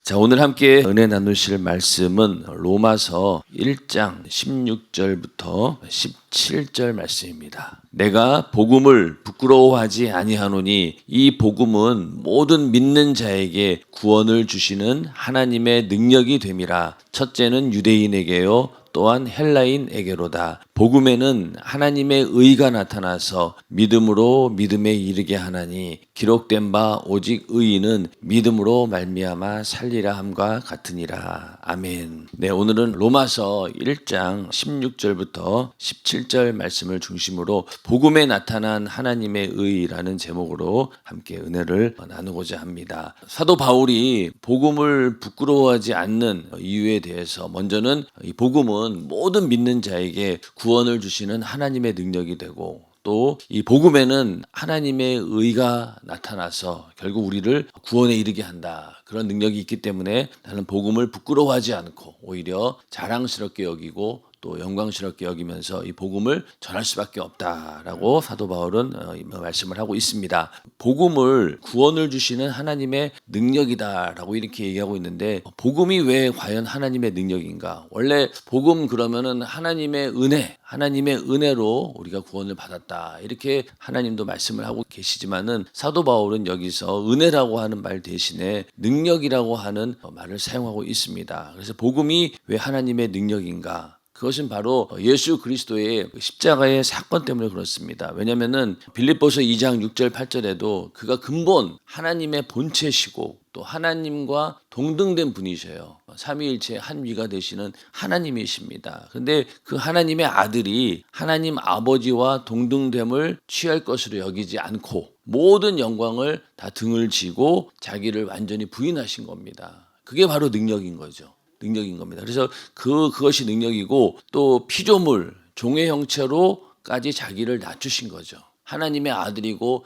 자, 오늘 함께 은혜 나누실 말씀은 로마서 1장 16절부터 17절 말씀입니다. 내가 복음을 부끄러워하지 아니하노니 이 복음은 모든 믿는 자에게 구원을 주시는 하나님의 능력이 됨이라. 첫째는 유대인에게요 또한 헬라인에게로다. 복음에는 하나님의 의가 나타나서 믿음으로 믿음에 이르게 하나니 기록된 바 오직 의인은 믿음으로 말미암아 살리라 함과 같으니라. 아멘. 네, 오늘은 로마서 1장 16절부터 17절 말씀을 중심으로 복음에 나타난 하나님의 의라는 제목으로 함께 은혜를 나누고자 합니다. 사도 바울이 복음을 부끄러워하지 않는 이유에 대해서 먼저는 이 복음은 모든 믿는 자에게 구원을 주시는 하나님의 능력이 되고, 또 이 복음에는 하나님의 의가 나타나서 결국 우리를 구원에 이르게 한다. 그런 능력이 있기 때문에 나는 복음을 부끄러워하지 않고 오히려 자랑스럽게 여기고 또 영광스럽게 여기면서 이 복음을 전할 수밖에 없다라고 사도 바울은 말씀을 하고 있습니다. 복음을 구원을 주시는 하나님의 능력이다라고 이렇게 얘기하고 있는데, 복음이 왜 과연 하나님의 능력인가? 원래 복음 그러면은 하나님의 은혜로 우리가 구원을 받았다, 이렇게 하나님도 말씀을 하고 계시지만은 사도 바울은 여기서 은혜라고 하는 말 대신에 능력이라고 하는 말을 사용하고 있습니다. 그래서 복음이 왜 하나님의 능력인가? 그것은 바로 예수 그리스도의 십자가의 사건 때문에 그렇습니다. 왜냐하면 빌립보서 2장 6절 8절에도 그가 근본 하나님의 본체시고 또 하나님과 동등된 분이셔요. 삼위일체 한 위가 되시는 하나님이십니다. 그런데 그 하나님의 아들이 하나님 아버지와 동등됨을 취할 것으로 여기지 않고 모든 영광을 다 등을 지고 자기를 완전히 부인하신 겁니다. 그게 바로 능력인 거죠. 능력인 겁니다. 그래서 그것이 능력이고, 또 피조물, 종의 형체로까지 자기를 낮추신 거죠. 하나님의 아들이고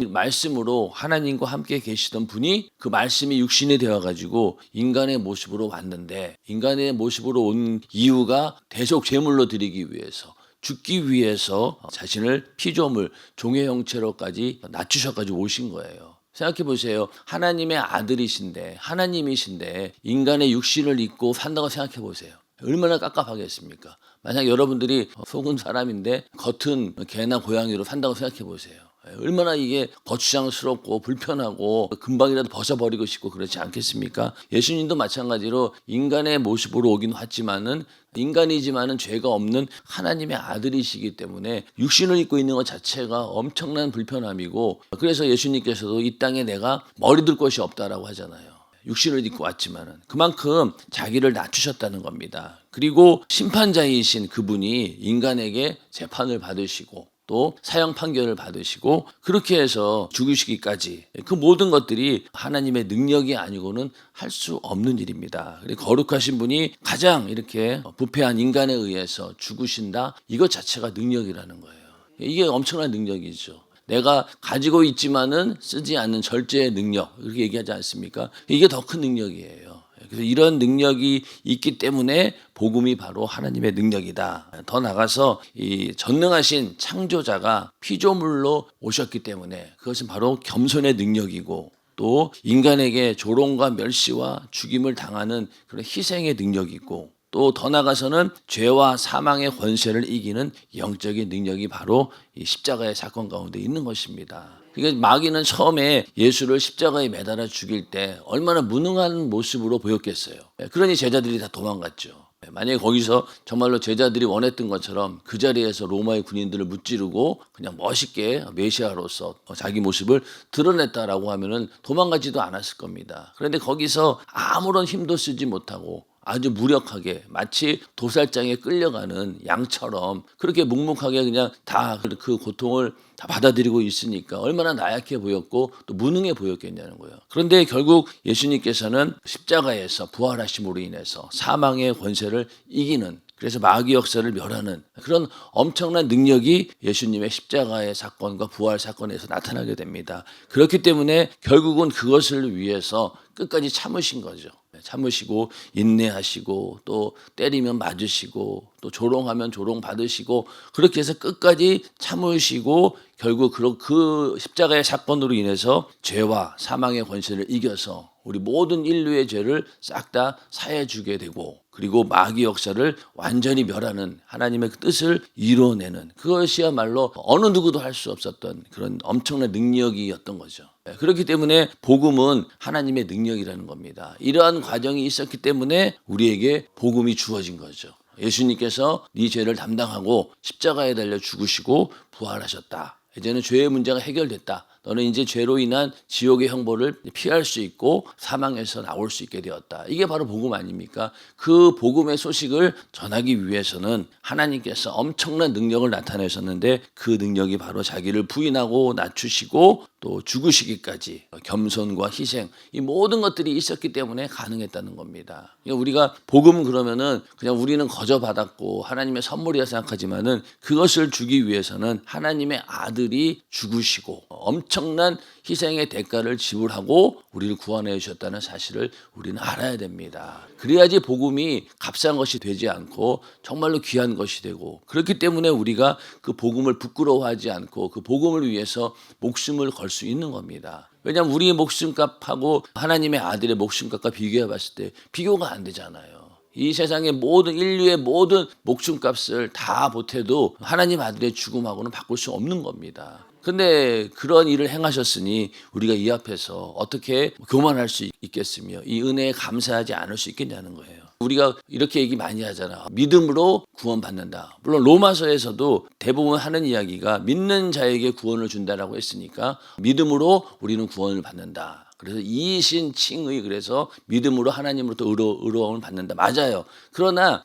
말씀으로 하나님과 함께 계시던 분이 그 말씀이 육신이 되어가지고 인간의 모습으로 왔는데, 인간의 모습으로 온 이유가 대속 제물로 드리기 위해서, 죽기 위해서 자신을 피조물, 종의 형체로까지 낮추셔가지고 오신 거예요. 생각해 보세요. 하나님의 아들이신데, 하나님이신데 인간의 육신을 입고 산다고 생각해 보세요. 얼마나 깝깝하겠습니까? 만약 여러분들이 속은 사람인데 겉은 개나 고양이로 산다고 생각해 보세요. 얼마나 이게 거추장스럽고 불편하고 금방이라도 벗어버리고 싶고 그렇지 않겠습니까? 예수님도 마찬가지로 인간의 모습으로 오긴 왔지만은 인간이지만은 죄가 없는 하나님의 아들이시기 때문에 육신을 입고 있는 것 자체가 엄청난 불편함이고, 그래서 예수님께서도 이 땅에 내가 머리 둘 곳이 없다라고 하잖아요. 육신을 입고 왔지만은 그만큼 자기를 낮추셨다는 겁니다. 그리고 심판자이신 그분이 인간에게 재판을 받으시고 또 사형 판결을 받으시고 그렇게 해서 죽으시기까지, 그 모든 것들이 하나님의 능력이 아니고는 할 수 없는 일입니다. 거룩하신 분이 가장 이렇게 부패한 인간에 의해서 죽으신다, 이것 자체가 능력이라는 거예요. 이게 엄청난 능력이죠. 내가 가지고 있지만은 쓰지 않는 절제의 능력, 이렇게 얘기하지 않습니까? 이게 더 큰 능력이에요. 그래서 이런 능력이 있기 때문에 복음이 바로 하나님의 능력이다. 더 나가서 이 전능하신 창조자가 피조물로 오셨기 때문에 그것은 바로 겸손의 능력이고, 또 인간에게 조롱과 멸시와 죽임을 당하는 그런 희생의 능력이고, 또 더 나가서는 죄와 사망의 권세를 이기는 영적인 능력이 바로 이 십자가의 사건 가운데 있는 것입니다. 그러니까 마귀는 처음에 예수를 십자가에 매달아 죽일 때 얼마나 무능한 모습으로 보였겠어요. 그러니 제자들이 다 도망갔죠. 만약에 거기서 정말로 제자들이 원했던 것처럼 그 자리에서 로마의 군인들을 무찌르고 그냥 멋있게 메시아로서 자기 모습을 드러냈다라고 하면은 도망가지도 않았을 겁니다. 그런데 거기서 아무런 힘도 쓰지 못하고 아주 무력하게 마치 도살장에 끌려가는 양처럼 그렇게 묵묵하게 그냥 다 그 고통을 다 받아들이고 있으니까 얼마나 나약해 보였고 또 무능해 보였겠냐는 거예요. 그런데 결국 예수님께서는 십자가에서 부활하심으로 인해서 사망의 권세를 이기는, 그래서 마귀 역사를 멸하는 그런 엄청난 능력이 예수님의 십자가의 사건과 부활 사건에서 나타나게 됩니다. 그렇기 때문에 결국은 그것을 위해서 끝까지 참으신 거죠. 참으시고 인내하시고 또 때리면 맞으시고 또 조롱하면 조롱 받으시고 그렇게 해서 끝까지 참으시고 결국 그 십자가의 사건으로 인해서 죄와 사망의 권세를 이겨서 우리 모든 인류의 죄를 싹 다 사해 주게 되고 그리고 마귀 역사를 완전히 멸하는 하나님의 그 뜻을 이뤄내는 그것이야말로 어느 누구도 할 수 없었던 그런 엄청난 능력이었던 거죠. 그렇기 때문에 복음은 하나님의 능력이라는 겁니다. 이러한 과정이 있었기 때문에 우리에게 복음이 주어진 거죠. 예수님께서 네 죄를 담당하고 십자가에 달려 죽으시고 부활하셨다. 이제는 죄의 문제가 해결됐다. 너는 이제 죄로 인한 지옥의 형벌을 피할 수 있고 사망에서 나올 수 있게 되었다. 이게 바로 복음 아닙니까? 그 복음의 소식을 전하기 위해서는 하나님께서 엄청난 능력을 나타내셨는데 그 능력이 바로 자기를 부인하고 낮추시고 또 죽으시기까지 겸손과 희생 이 모든 것들이 있었기 때문에 가능했다는 겁니다. 우리가 복음 그러면은 그냥 우리는 거저 받았고 하나님의 선물이라 생각하지만은 그것을 주기 위해서는 하나님의 아들이 죽으시고 엄청난 희생의 대가를 지불하고 우리를 구원해 주셨다는 사실을 우리는 알아야 됩니다. 그래야지 복음이 값싼 것이 되지 않고 정말로 귀한 것이 되고 그렇기 때문에 우리가 그 복음을 부끄러워하지 않고 그 복음을 위해서 목숨을 걸 수 있는 겁니다. 왜냐하면 우리의 목숨값하고 하나님의 아들의 목숨값과 비교해 봤을 때 비교가 안 되잖아요. 이 세상의 모든 인류의 모든 목숨값을 다 보태도 하나님 아들의 죽음하고는 바꿀 수 없는 겁니다. 근데 그런 일을 행하셨으니 우리가 이 앞에서 어떻게 교만할 수 있겠으며 이 은혜에 감사하지 않을 수 있겠냐는 거예요. 우리가 이렇게 얘기 많이 하잖아. 믿음으로 구원받는다. 물론 로마서에서도 대부분 하는 이야기가 믿는 자에게 구원을 준다라고 했으니까 믿음으로 우리는 구원을 받는다. 그래서 이신칭의 그래서 믿음으로 하나님으로부터 의로움을 받는다. 맞아요. 그러나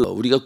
우리가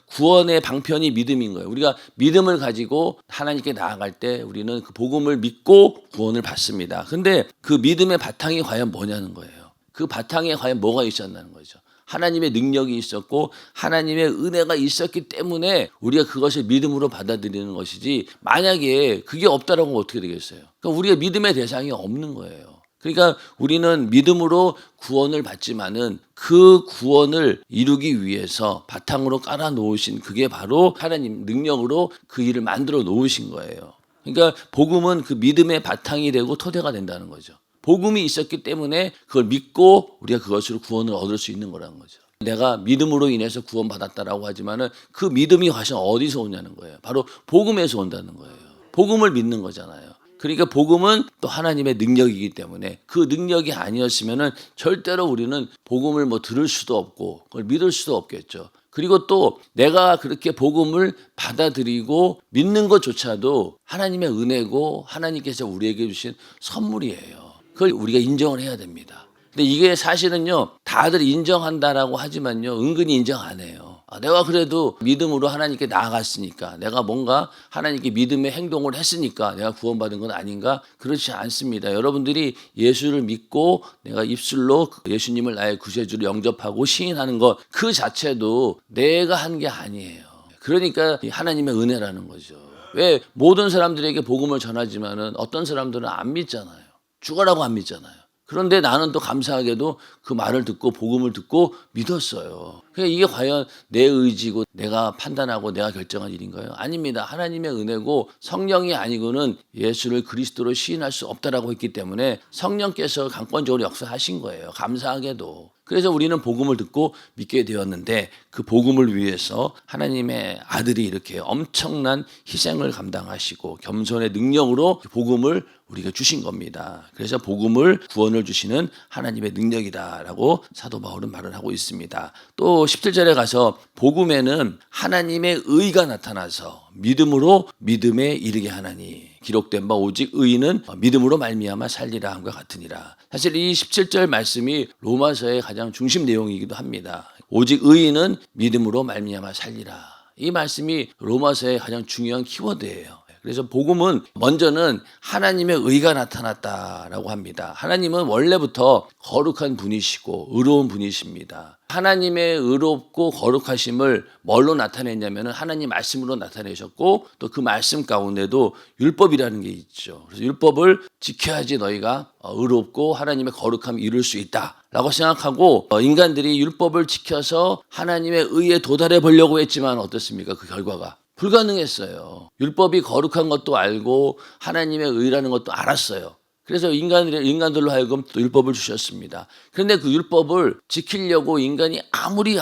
구원의 방편이 믿음인 거예요. 우리가 믿음을 가지고 하나님께 나아갈 때 우리는 그 복음을 믿고 구원을 받습니다. 근데 그 믿음의 바탕이 과연 뭐냐는 거예요. 그 바탕에 과연 뭐가 있었냐는 거죠. 하나님의 능력이 있었고 하나님의 은혜가 있었기 때문에 우리가 그것을 믿음으로 받아들이는 것이지 만약에 그게 없다라고 하면 어떻게 되겠어요? 그러니까 우리가 믿음의 대상이 없는 거예요. 그러니까 우리는 믿음으로 구원을 받지만은 그 구원을 이루기 위해서 바탕으로 깔아 놓으신 그게 바로 하나님 능력으로 그 일을 만들어 놓으신 거예요. 그러니까 복음은 그 믿음의 바탕이 되고 토대가 된다는 거죠. 복음이 있었기 때문에 그걸 믿고 우리가 그것으로 구원을 얻을 수 있는 거라는 거죠. 내가 믿음으로 인해서 구원받았다라고 하지만은 그 믿음이 과연 어디서 오냐는 거예요. 바로 복음에서 온다는 거예요. 복음을 믿는 거잖아요. 그러니까 복음은 또 하나님의 능력이기 때문에 그 능력이 아니었으면은 절대로 우리는 복음을 들을 수도 없고 그걸 믿을 수도 없겠죠. 그리고 또 내가 그렇게 복음을 받아들이고 믿는 것조차도 하나님의 은혜고 하나님께서 우리에게 주신 선물이에요. 그걸 우리가 인정을 해야 됩니다. 근데 이게 사실은요, 다들 인정한다라고 하지만요, 은근히 인정 안 해요. 내가 그래도 믿음으로 하나님께 나아갔으니까, 내가 뭔가 하나님께 믿음의 행동을 했으니까 내가 구원받은 건 아닌가? 그렇지 않습니다. 여러분들이 예수를 믿고 내가 입술로 예수님을 나의 구세주로 영접하고 시인하는 것, 그 자체도 내가 한 게 아니에요. 그러니까 하나님의 은혜라는 거죠. 왜 모든 사람들에게 복음을 전하지만은 어떤 사람들은 안 믿잖아요. 죽어라고 안 믿잖아요. 그런데 나는 또 감사하게도 그 말을 듣고 복음을 듣고 믿었어요. 그러니까 이게 과연 내 의지고 내가 판단하고 내가 결정한 일인가요? 아닙니다. 하나님의 은혜고 성령이 아니고는 예수를 그리스도로 시인할 수 없다라고 했기 때문에 성령께서 강권적으로 역사하신 거예요. 감사하게도. 그래서 우리는 복음을 듣고 믿게 되었는데 그 복음을 위해서 하나님의 아들이 이렇게 엄청난 희생을 감당하시고 겸손의 능력으로 복음을 우리가 주신 겁니다. 그래서 복음을 구원을 주시는 하나님의 능력이다라고 사도 바울은 말을 하고 있습니다. 또 17절에 가서 복음에는 하나님의 의가 나타나서 믿음으로 믿음에 이르게 하나니 기록된 바 오직 의인은 믿음으로 말미암아 살리라 함과 같으니라. 사실 이 17절 말씀이 로마서의 가장 중심 내용이기도 합니다. 오직 의인은 믿음으로 말미암아 살리라. 이 말씀이 로마서의 가장 중요한 키워드예요. 그래서 복음은 먼저는 하나님의 의가 나타났다라고 합니다. 하나님은 원래부터 거룩한 분이시고 의로운 분이십니다. 하나님의 의롭고 거룩하심을 뭘로 나타냈냐면 하나님 말씀으로 나타내셨고 또 그 말씀 가운데도 율법이라는 게 있죠. 그래서 율법을 지켜야지 너희가 의롭고 하나님의 거룩함을 이룰 수 있다라고 생각하고 인간들이 율법을 지켜서 하나님의 의에 도달해 보려고 했지만 어떻습니까? 그 결과가 불가능했어요. 율법이 거룩한 것도 알고 하나님의 의라는 것도 알았어요. 그래서 인간들로 하여금 또 율법을 주셨습니다. 그런데 그 율법을 지키려고 인간이 아무리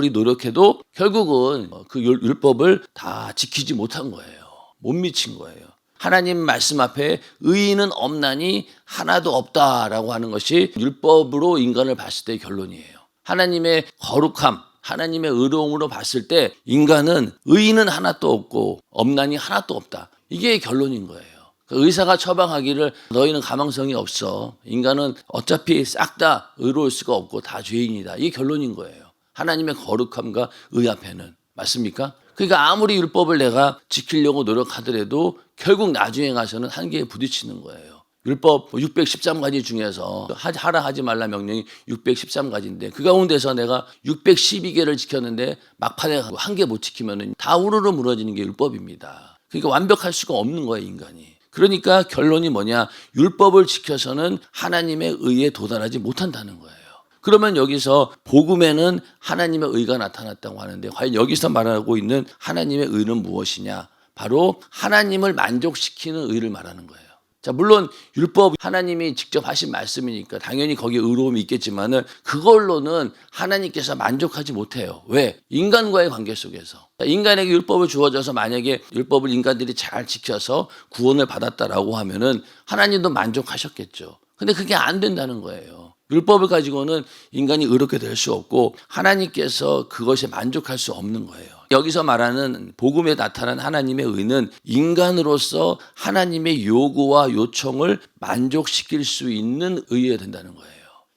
노력해도 결국은 그 율법을 다 지키지 못한 거예요. 못 미친 거예요. 하나님 말씀 앞에 의인은 없나니 하나도 없다라고 하는 것이 율법으로 인간을 봤을 때의 결론이에요. 하나님의 거룩함, 하나님의 의로움으로 봤을 때 인간은 의인은 하나도 없고 없나니 하나도 없다. 이게 결론인 거예요. 의사가 처방하기를 너희는 가망성이 없어. 인간은 어차피 싹 다 의로울 수가 없고 다 죄인이다. 이게 결론인 거예요. 하나님의 거룩함과 의 앞에는. 맞습니까? 그러니까 아무리 율법을 내가 지키려고 노력하더라도 결국 나중에 가서는 한계에 부딪히는 거예요. 율법 613가지 중에서 하라 하지 말라 명령이 613가지인데 그 가운데서 내가 612개를 지켰는데 막판에 한 개 못 지키면 다 우르르 무너지는 게 율법입니다. 그러니까 완벽할 수가 없는 거예요, 인간이. 그러니까 결론이 뭐냐? 율법을 지켜서는 하나님의 의에 도달하지 못한다는 거예요. 그러면 여기서 복음에는 하나님의 의가 나타났다고 하는데 과연 여기서 말하고 있는 하나님의 의는 무엇이냐? 바로 하나님을 만족시키는 의를 말하는 거예요. 자, 물론 율법 하나님이 직접 하신 말씀이니까 당연히 거기에 의로움이 있겠지만은 그걸로는 하나님께서 만족하지 못해요. 왜? 인간과의 관계 속에서. 인간에게 율법을 주어져서 만약에 율법을 인간들이 잘 지켜서 구원을 받았다라고 하면은 하나님도 만족하셨겠죠. 근데 그게 안 된다는 거예요. 율법을 가지고는 인간이 의롭게 될 수 없고 하나님께서 그것에 만족할 수 없는 거예요. 여기서 말하는 복음에 나타난 하나님의 의는 인간으로서 하나님의 요구와 요청을 만족시킬 수 있는 의여야 된다는 거예요.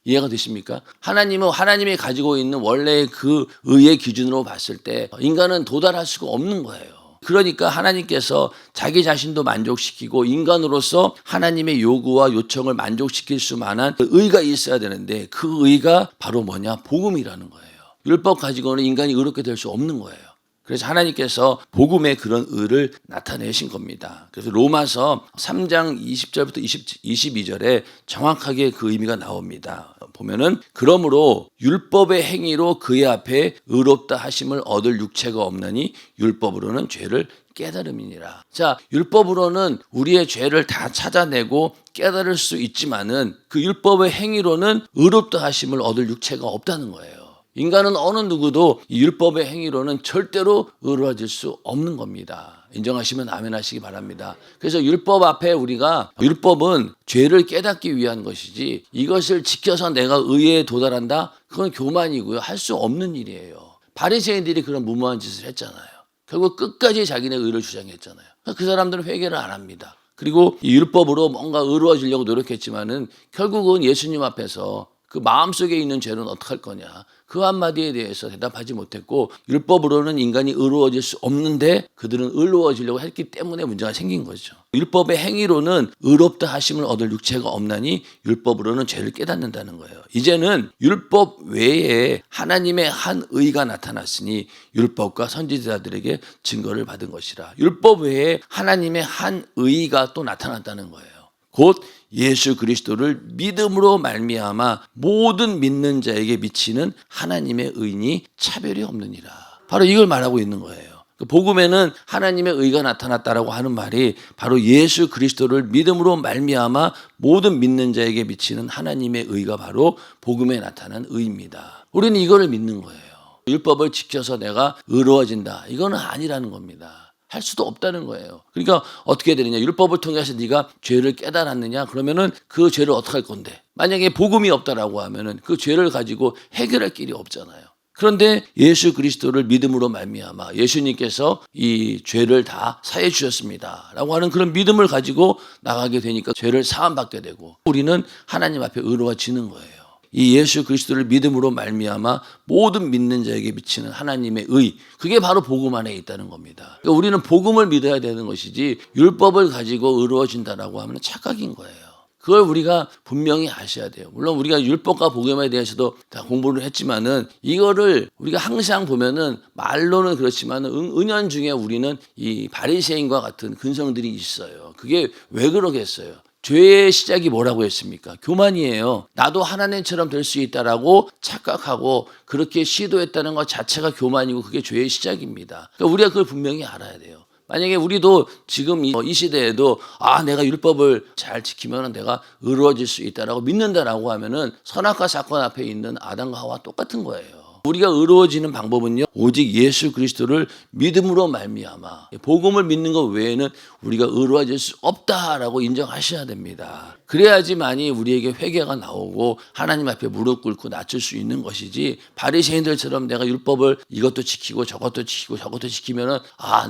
이해가 되십니까? 하나님은 하나님이 가지고 있는 원래의 그 의의 기준으로 봤을 때 인간은 도달할 수가 없는 거예요. 그러니까 하나님께서 자기 자신도 만족시키고 인간으로서 하나님의 요구와 요청을 만족시킬 수만한 의가 있어야 되는데 그 의가 바로 뭐냐? 복음이라는 거예요. 율법 가지고는 인간이 의롭게 될 수 없는 거예요. 그래서 하나님께서 복음의 그런 의를 나타내신 겁니다. 그래서 로마서 3장 20절부터 22절에 정확하게 그 의미가 나옵니다. 보면은 그러므로 율법의 행위로 그의 앞에 의롭다 하심을 얻을 육체가 없나니 율법으로는 죄를 깨달음이니라. 자, 율법으로는 우리의 죄를 다 찾아내고 깨달을 수 있지만은 그 율법의 행위로는 의롭다 하심을 얻을 육체가 없다는 거예요. 인간은 어느 누구도 이 율법의 행위로는 절대로 의로워질 수 없는 겁니다. 인정하시면 아멘 하시기 바랍니다. 그래서 율법 앞에 우리가 율법은 죄를 깨닫기 위한 것이지 이것을 지켜서 내가 의에 도달한다? 그건 교만이고요. 할 수 없는 일이에요. 바리새인들이 그런 무모한 짓을 했잖아요. 결국 끝까지 자기네 의를 주장했잖아요. 그 사람들은 회개를 안 합니다. 그리고 이 율법으로 뭔가 의로워지려고 노력했지만은 결국은 예수님 앞에서 그 마음속에 있는 죄는 어떡할 거냐. 그 한마디에 대해서 대답하지 못했고 율법으로는 인간이 의로워질 수 없는데 그들은 의로워지려고 했기 때문에 문제가 생긴 거죠. 율법의 행위로는 의롭다 하심을 얻을 육체가 없나니 율법으로는 죄를 깨닫는다는 거예요. 이제는 율법 외에 하나님의 한 의가 나타났으니 율법과 선지자들에게 증거를 받은 것이라. 율법 외에 하나님의 한 의가 또 나타났다는 거예요. 곧 예수 그리스도를 믿음으로 말미암아 모든 믿는 자에게 미치는 하나님의 의니 차별이 없느니라. 바로 이걸 말하고 있는 거예요. 복음에는 하나님의 의가 나타났다라고 하는 말이 바로 예수 그리스도를 믿음으로 말미암아 모든 믿는 자에게 미치는 하나님의 의가 바로 복음에 나타난 의입니다. 우리는 이거를 믿는 거예요. 율법을 지켜서 내가 의로워진다. 이거는 아니라는 겁니다. 할 수도 없다는 거예요. 그러니까 어떻게 되느냐? 율법을 통해서 네가 죄를 깨달았느냐? 그러면은 그 죄를 어떻게 할 건데? 만약에 복음이 없다라고 하면은 그 죄를 가지고 해결할 길이 없잖아요. 그런데 예수 그리스도를 믿음으로 말미암아 예수님께서 이 죄를 다 사해 주셨습니다라고 하는 그런 믿음을 가지고 나가게 되니까 죄를 사함 받게 되고 우리는 하나님 앞에 의로워지는 거예요. 이 예수 그리스도를 믿음으로 말미암아 모든 믿는 자에게 미치는 하나님의 의, 그게 바로 복음 안에 있다는 겁니다. 그러니까 우리는 복음을 믿어야 되는 것이지 율법을 가지고 의로워진다라고 하면 착각인 거예요. 그걸 우리가 분명히 아셔야 돼요. 물론 우리가 율법과 복음에 대해서도 다 공부를 했지만은 이거를 우리가 항상 보면은 말로는 그렇지만은 은연중에 우리는 이 바리새인과 같은 근성들이 있어요. 그게 왜 그러겠어요? 죄의 시작이 뭐라고 했습니까? 교만이에요. 나도 하나님처럼 될 수 있다라고 착각하고 그렇게 시도했다는 것 자체가 교만이고 그게 죄의 시작입니다. 그러니까 우리가 그걸 분명히 알아야 돼요. 만약에 우리도 지금 이 시대에도 내가 율법을 잘 지키면 내가 의로워질 수 있다라고 믿는다라고 하면은 선악과 사건 앞에 있는 아담과 하와 똑같은 거예요. 우리가 의로워지는 방법은요, 오직 예수 그리스도를 믿음으로 말미암아 복음을 믿는 것 외에는 우리가 의로워질 수 없다라고 인정하셔야 됩니다. 그래야지만이 우리에게 회개가 나오고 하나님 앞에 무릎 꿇고 낮출 수 있는 것이지, 바리새인들처럼 내가 율법을 이것도 지키고 저것도 지키고 저것도 지키면은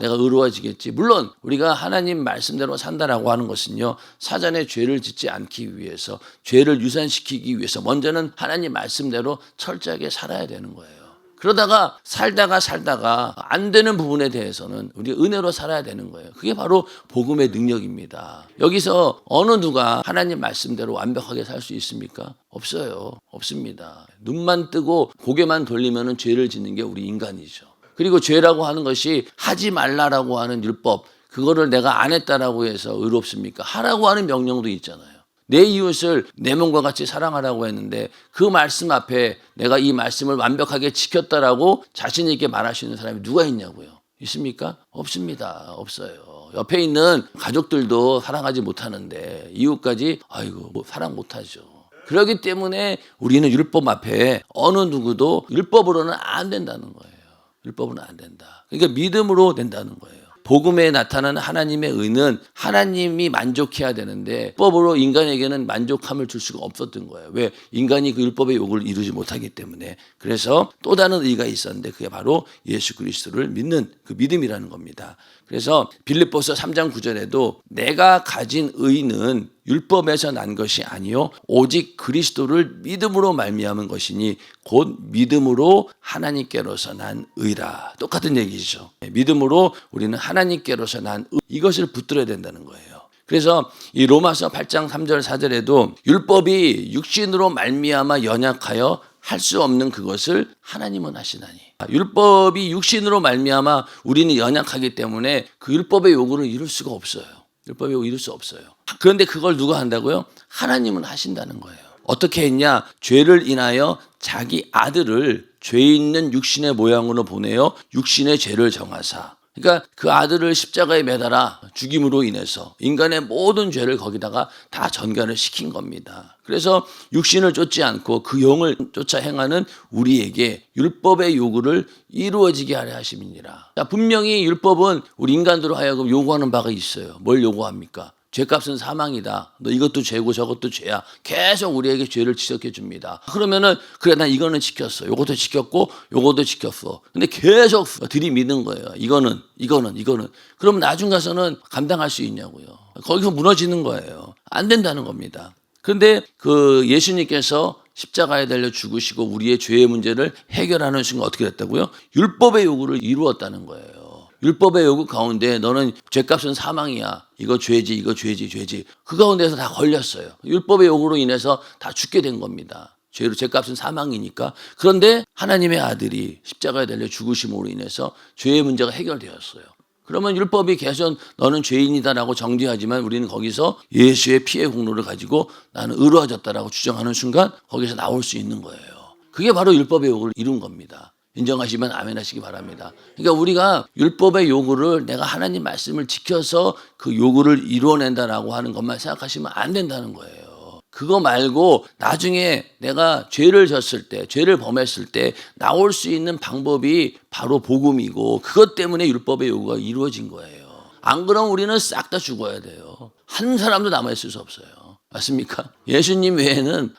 내가 의로워지겠지. 물론 우리가 하나님 말씀대로 산다라고 하는 것은요, 사전에 죄를 짓지 않기 위해서, 죄를 유산시키기 위해서 먼저는 하나님 말씀대로 철저하게 살아야 되는 거예요. 그러다가 살다가 안 되는 부분에 대해서는 우리 은혜로 살아야 되는 거예요. 그게 바로 복음의 능력입니다. 여기서 어느 누가 하나님 말씀대로 완벽하게 살 수 있습니까? 없어요. 없습니다. 눈만 뜨고 고개만 돌리면 죄를 짓는 게 우리 인간이죠. 그리고 죄라고 하는 것이 하지 말라라고 하는 율법, 그거를 내가 안 했다라고 해서 의롭습니까? 하라고 하는 명령도 있잖아요. 내 이웃을 내 몸과 같이 사랑하라고 했는데 그 말씀 앞에 내가 이 말씀을 완벽하게 지켰다라고 자신 있게 말할 수 있는 사람이 누가 있냐고요? 있습니까? 없습니다. 없어요. 옆에 있는 가족들도 사랑하지 못하는데 이웃까지 사랑 못하죠. 그렇기 때문에 우리는 율법 앞에 어느 누구도 율법으로는 안 된다는 거예요. 율법은 안 된다. 그러니까 믿음으로 된다는 거예요. 복음에 나타나는 하나님의 의는 하나님이 만족해야 되는데 율법으로 인간에게는 만족함을 줄 수가 없었던 거예요. 왜? 인간이 그 율법의 요구를 이루지 못하기 때문에. 그래서 또 다른 의가 있었는데 그게 바로 예수 그리스도를 믿는 그 믿음이라는 겁니다. 그래서 빌립보서 3장 9절에도 내가 가진 의는 율법에서 난 것이 아니요 오직 그리스도를 믿음으로 말미암은 것이니 곧 믿음으로 하나님께로서 난 의라. 똑같은 얘기죠. 믿음으로 우리는 하나님께로서 난 의, 이것을 붙들어야 된다는 거예요. 그래서 이 로마서 8장 3절 4절에도 율법이 육신으로 말미암아 연약하여 할 수 없는 그것을 하나님은 하시나니. 율법이 육신으로 말미암아 우리는 연약하기 때문에 그 율법의 요구를 이룰 수가 없어요. 율법의 요구를 이룰 수 없어요. 그런데 그걸 누가 한다고요? 하나님은 하신다는 거예요. 어떻게 했냐? 죄를 인하여 자기 아들을 죄 있는 육신의 모양으로 보내어 육신의 죄를 정하사. 그러니까 그 아들을 십자가에 매달아 죽임으로 인해서 인간의 모든 죄를 거기다가 다 전가를 시킨 겁니다. 그래서 육신을 쫓지 않고 그 영을 쫓아 행하는 우리에게 율법의 요구를 이루어지게 하려 하심이니라. 분명히 율법은 우리 인간들로 하여금 요구하는 바가 있어요. 뭘 요구합니까? 죄값은 사망이다. 너 이것도 죄고 저것도 죄야. 계속 우리에게 죄를 지적해 줍니다. 그러면은 그래 난 이거는 지켰어. 요것도 지켰고 요것도 지켰어. 근데 계속 들이미는 거예요. 이거는. 그럼 나중 가서는 감당할 수 있냐고요. 거기서 무너지는 거예요. 안 된다는 겁니다. 그런데 그 예수님께서 십자가에 달려 죽으시고 우리의 죄의 문제를 해결하는 순간 어떻게 됐다고요? 율법의 요구를 이루었다는 거예요. 율법의 요구 가운데 너는 죄값은 사망이야. 이거 죄지. 그 가운데서 다 걸렸어요. 율법의 요구로 인해서 다 죽게 된 겁니다. 죄값은 사망이니까. 그런데 하나님의 아들이 십자가에 달려 죽으심으로 인해서 죄의 문제가 해결되었어요. 그러면 율법이 계속 너는 죄인이다라고 정죄하지만 우리는 거기서 예수의 피의 공로를 가지고 나는 의로워졌다라고 주장하는 순간 거기서 나올 수 있는 거예요. 그게 바로 율법의 요구를 이룬 겁니다. 인정하시면 아멘 하시기 바랍니다. 그러니까 우리가 율법의 요구를 내가 하나님 말씀을 지켜서 그 요구를 이루어낸다라고 하는 것만 생각하시면 안 된다는 거예요. 그거 말고 나중에 내가 죄를 졌을 때, 죄를 범했을 때 나올 수 있는 방법이 바로 복음이고 그것 때문에 율법의 요구가 이루어진 거예요. 안 그러면 우리는 싹 다 죽어야 돼요. 한 사람도 남아있을 수 없어요. 맞습니까? 예수님 외에는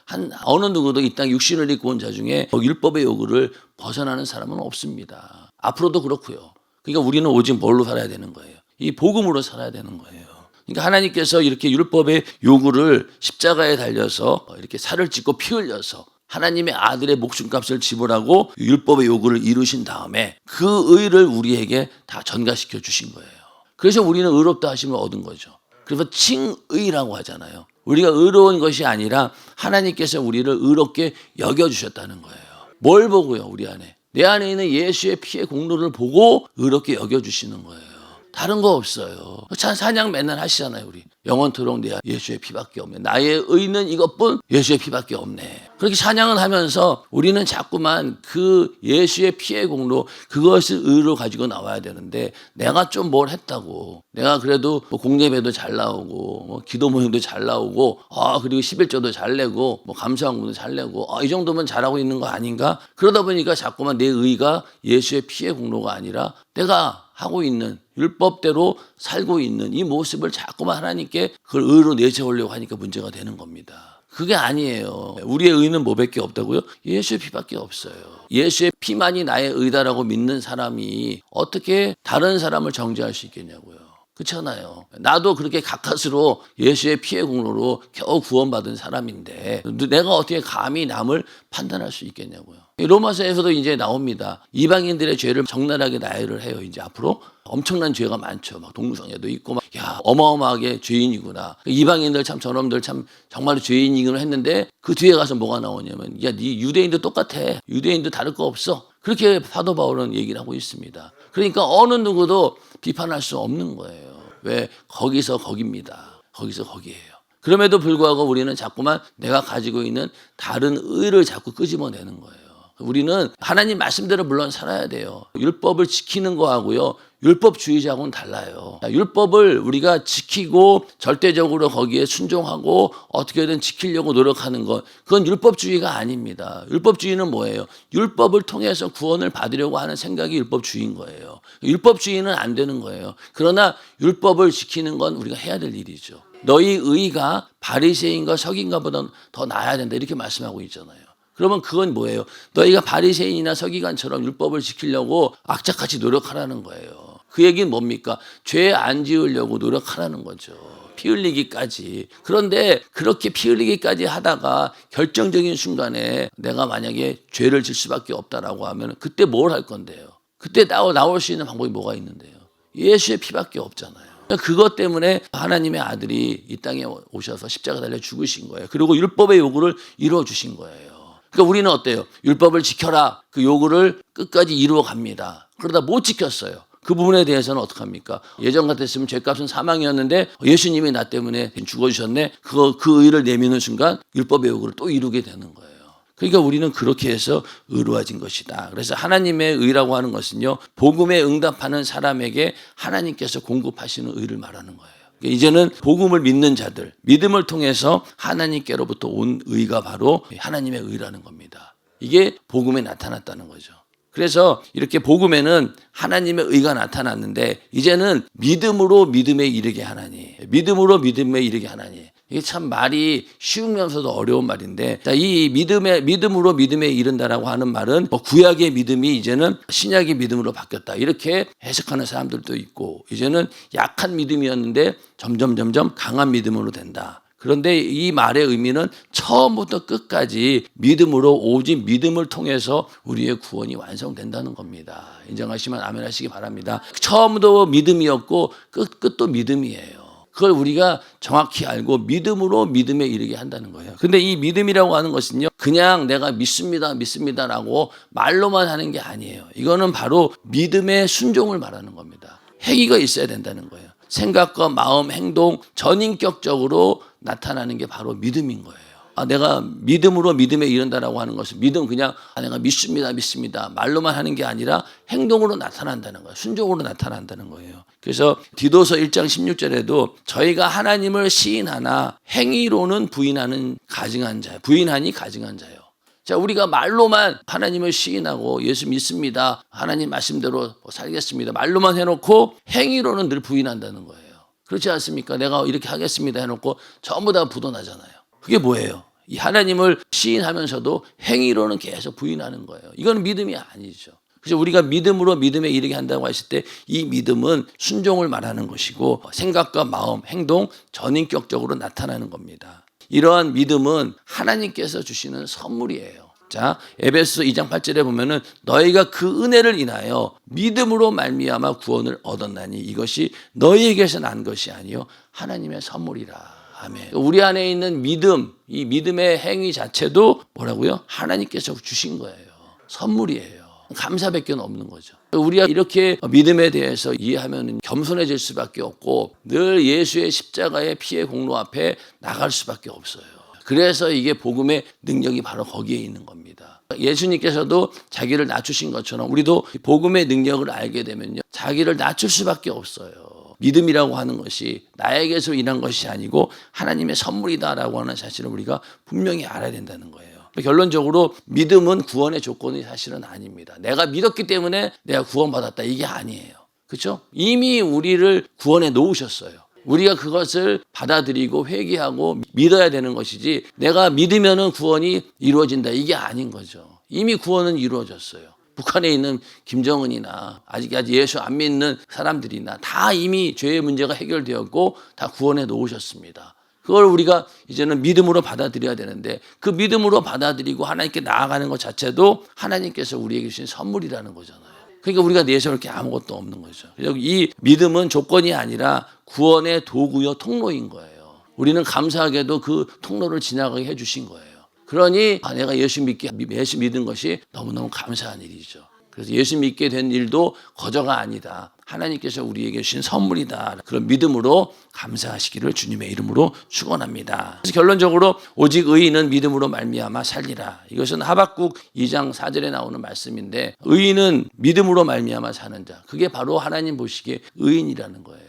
어느 누구도 이 땅 육신을 입고 온 자 중에 율법의 요구를 벗어나는 사람은 없습니다. 앞으로도 그렇고요. 그러니까 우리는 오직 뭘로 살아야 되는 거예요? 이 복음으로 살아야 되는 거예요. 그러니까 하나님께서 이렇게 율법의 요구를 십자가에 달려서 이렇게 살을 찢고 피 흘려서 하나님의 아들의 목숨값을 지불하고 율법의 요구를 이루신 다음에 그 의를 우리에게 다 전가시켜 주신 거예요. 그래서 우리는 의롭다 하심을 얻은 거죠. 그래서 칭의라고 하잖아요. 우리가 의로운 것이 아니라 하나님께서 우리를 의롭게 여겨주셨다는 거예요. 뭘 보고요? 우리 안에. 내 안에 있는 예수의 피의 공로를 보고 의롭게 여겨주시는 거예요. 다른 거 없어요. 참 찬양 맨날 하시잖아요. 우리 영원토록 내 예수의 피밖에 없네. 나의 의는 이것뿐 예수의 피밖에 없네. 그렇게 찬양을 하면서 우리는 자꾸만 그 예수의 피의 공로 그것을 의로 가지고 나와야 되는데 내가 좀 뭘 했다고 내가 그래도 뭐 공예배도 잘 나오고 뭐 기도 모임도 잘 나오고 그리고 11조도 잘 내고 뭐 감사원금도 잘 내고 이 정도면 잘하고 있는 거 아닌가? 그러다 보니까 자꾸만 내 의가 예수의 피의 공로가 아니라 내가 하고 있는 율법대로 살고 있는 이 모습을 자꾸만 하나님께 그걸 의로 내세우려고 하니까 문제가 되는 겁니다. 그게 아니에요. 우리의 의는 뭐밖에 없다고요? 예수의 피밖에 없어요. 예수의 피만이 나의 의다라고 믿는 사람이 어떻게 다른 사람을 정죄할 수 있겠냐고요. 그렇잖아요. 나도 그렇게 가까스로 예수의 피의 공로로 겨우 구원받은 사람인데 내가 어떻게 감히 남을 판단할 수 있겠냐고요. 로마서에서도 이제 나옵니다. 이방인들의 죄를 적나라하게 나열을 해요. 이제 앞으로 엄청난 죄가 많죠. 막 동성애도 있고 어마어마하게 죄인이구나. 이방인들 참 저놈들 참 정말 죄인이구나 했는데 그 뒤에 가서 뭐가 나오냐면 네 유대인도 똑같아. 유대인도 다를 거 없어. 그렇게 사도 바울은 얘기를 하고 있습니다. 그러니까 어느 누구도 비판할 수 없는 거예요. 왜? 거기서 거기입니다. 거기서 거기예요. 그럼에도 불구하고 우리는 자꾸만 내가 가지고 있는 다른 의를 자꾸 끄집어내는 거예요. 우리는 하나님 말씀대로 물론 살아야 돼요. 율법을 지키는 거하고요. 율법주의자하고는 달라요. 율법을 우리가 지키고 절대적으로 거기에 순종하고 어떻게든 지키려고 노력하는 것, 그건 율법주의가 아닙니다. 율법주의는 뭐예요? 율법을 통해서 구원을 받으려고 하는 생각이 율법주의인 거예요. 율법주의는 안 되는 거예요. 그러나 율법을 지키는 건 우리가 해야 될 일이죠. 너희 의가 바리새인과 서기관보다 더 나아야 된다 이렇게 말씀하고 있잖아요. 그러면 그건 뭐예요? 너희가 바리새인이나 서기관처럼 율법을 지키려고 악착같이 노력하라는 거예요. 그 얘기는 뭡니까? 죄 안 지으려고 노력하라는 거죠. 피 흘리기까지. 그런데 그렇게 피 흘리기까지 하다가 결정적인 순간에 내가 만약에 죄를 질 수밖에 없다라고 하면 그때 뭘 할 건데요? 그때 나올 수 있는 방법이 뭐가 있는데요? 예수의 피밖에 없잖아요. 그것 때문에 하나님의 아들이 이 땅에 오셔서 십자가 달려 죽으신 거예요. 그리고 율법의 요구를 이루어 주신 거예요. 그러니까 우리는 어때요? 율법을 지켜라. 그 요구를 끝까지 이루어 갑니다. 그러다 못 지켰어요. 그 부분에 대해서는 어떡합니까? 예전 같았으면 죄값은 사망이었는데 예수님이 나 때문에 죽어주셨네. 그 의를 내미는 순간 율법의 요구를 또 이루게 되는 거예요. 그러니까 우리는 그렇게 해서 의로워진 것이다. 그래서 하나님의 의라고 하는 것은요, 복음에 응답하는 사람에게 하나님께서 공급하시는 의를 말하는 거예요. 이제는 복음을 믿는 자들, 믿음을 통해서 하나님께로부터 온 의가 바로 하나님의 의라는 겁니다. 이게 복음에 나타났다는 거죠. 그래서 이렇게 복음에는 하나님의 의가 나타났는데 이제는 믿음으로 믿음에 이르게 하나니, 믿음으로 믿음에 이르게 하나니. 이게 참 말이 쉬우면서도 어려운 말인데, 이 믿음으로 믿음에 이른다라고 하는 말은 구약의 믿음이 이제는 신약의 믿음으로 바뀌었다. 이렇게 해석하는 사람들도 있고, 이제는 약한 믿음이었는데 점점 강한 믿음으로 된다. 그런데 이 말의 의미는 처음부터 끝까지 믿음으로 오직 믿음을 통해서 우리의 구원이 완성된다는 겁니다. 인정하시면 아멘 하시기 바랍니다. 처음도 믿음이었고 끝도 믿음이에요. 그걸 우리가 정확히 알고 믿음으로 믿음에 이르게 한다는 거예요. 근데 이 믿음이라고 하는 것은요, 그냥 내가 믿습니다라고 말로만 하는 게 아니에요. 이거는 바로 믿음의 순종을 말하는 겁니다. 행위가 있어야 된다는 거예요. 생각과 마음, 행동, 전인격적으로 나타나는 게 바로 믿음인 거예요. 내가 믿음으로 믿음에 이른다라고 하는 것은 믿음 그냥 내가 믿습니다 말로만 하는 게 아니라 행동으로 나타난다는 거예요. 순종으로 나타난다는 거예요. 그래서 디도서 1장 16절에도 저희가 하나님을 시인하나 행위로는 부인하니 가증한 자요. 자, 우리가 말로만 하나님을 시인하고 예수 믿습니다, 하나님 말씀대로 살겠습니다 말로만 해놓고 행위로는 늘 부인한다는 거예요. 그렇지 않습니까? 내가 이렇게 하겠습니다 해놓고 전부 다 부도나잖아요. 그게 뭐예요? 이 하나님을 시인하면서도 행위로는 계속 부인하는 거예요. 이건 믿음이 아니죠. 그래서 우리가 믿음으로 믿음에 이르게 한다고 했을 때 이 믿음은 순종을 말하는 것이고 생각과 마음, 행동, 전인격적으로 나타나는 겁니다. 이러한 믿음은 하나님께서 주시는 선물이에요. 자, 에베소 2장 8절에 보면은 너희가 그 은혜를 인하여 믿음으로 말미암아 구원을 얻었나니 이것이 너희에게서 난 것이 아니요 하나님의 선물이라. 아멘. 우리 안에 있는 믿음, 이 믿음의 행위 자체도 뭐라고요? 하나님께서 주신 거예요. 선물이에요. 감사밖에 없는 거죠. 우리가 이렇게 믿음에 대해서 이해하면 겸손해질 수밖에 없고 늘 예수의 십자가의 피의 공로 앞에 나갈 수밖에 없어요. 그래서 이게 복음의 능력이 바로 거기에 있는 겁니다. 예수님께서도 자기를 낮추신 것처럼 우리도 복음의 능력을 알게 되면요, 자기를 낮출 수밖에 없어요. 믿음이라고 하는 것이 나에게서 인한 것이 아니고 하나님의 선물이다라고 하는 사실을 우리가 분명히 알아야 된다는 거예요. 결론적으로 믿음은 구원의 조건이 사실은 아닙니다. 내가 믿었기 때문에 내가 구원받았다, 이게 아니에요. 그렇죠? 이미 우리를 구원해 놓으셨어요. 우리가 그것을 받아들이고 회개하고 믿어야 되는 것이지 내가 믿으면 구원이 이루어진다, 이게 아닌 거죠. 이미 구원은 이루어졌어요. 북한에 있는 김정은이나 아직까지 예수 안 믿는 사람들이나 다 이미 죄의 문제가 해결되었고 다 구원해 놓으셨습니다. 그걸 우리가 이제는 믿음으로 받아들여야 되는데 그 믿음으로 받아들이고 하나님께 나아가는 것 자체도 하나님께서 우리에게 주신 선물이라는 거잖아요. 그러니까 우리가 내세울 게 아무것도 없는 거죠. 그래서 이 믿음은 조건이 아니라 구원의 도구요 통로인 거예요. 우리는 감사하게도 그 통로를 지나가게 해주신 거예요. 그러니 내가 예수 믿은 것이 너무너무 감사한 일이죠. 그래서 예수 믿게 된 일도 거저가 아니다. 하나님께서 우리에게 주신 선물이다. 그런 믿음으로 감사하시기를 주님의 이름으로 축원합니다. 그래서 결론적으로 오직 의인은 믿음으로 말미암아 살리라. 이것은 하박국 2장 4절에 나오는 말씀인데 의인은 믿음으로 말미암아 사는 자. 그게 바로 하나님 보시기에 의인이라는 거예요.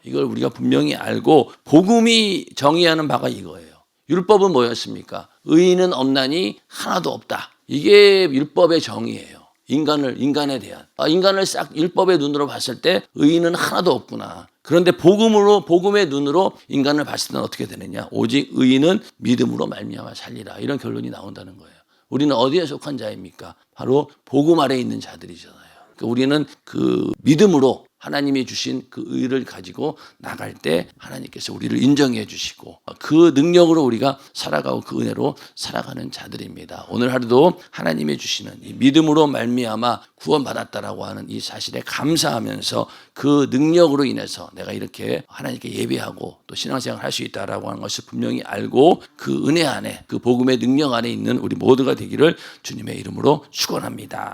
이걸 우리가 분명히 알고 복음이 정의하는 바가 이거예요. 율법은 뭐였습니까? 의인은 없나니 하나도 없다. 이게 율법의 정의예요. 인간에 대한 인간을 싹 율법의 눈으로 봤을 때 의인은 하나도 없구나. 그런데 복음의 눈으로 인간을 봤을 때는 어떻게 되느냐? 오직 의인은 믿음으로 말미암아 살리라. 이런 결론이 나온다는 거예요. 우리는 어디에 속한 자입니까? 바로 복음 아래에 있는 자들이잖아요. 그러니까 우리는 그 믿음으로 하나님이 주신 그 의를 가지고 나갈 때 하나님께서 우리를 인정해 주시고 그 능력으로 우리가 살아가고 그 은혜로 살아가는 자들입니다. 오늘 하루도 하나님이 주시는 이 믿음으로 말미암아 구원받았다라고 하는 이 사실에 감사하면서 그 능력으로 인해서 내가 이렇게 하나님께 예배하고 또 신앙생활을 할 수 있다라고 하는 것을 분명히 알고 그 은혜 안에 그 복음의 능력 안에 있는 우리 모두가 되기를 주님의 이름으로 축원합니다.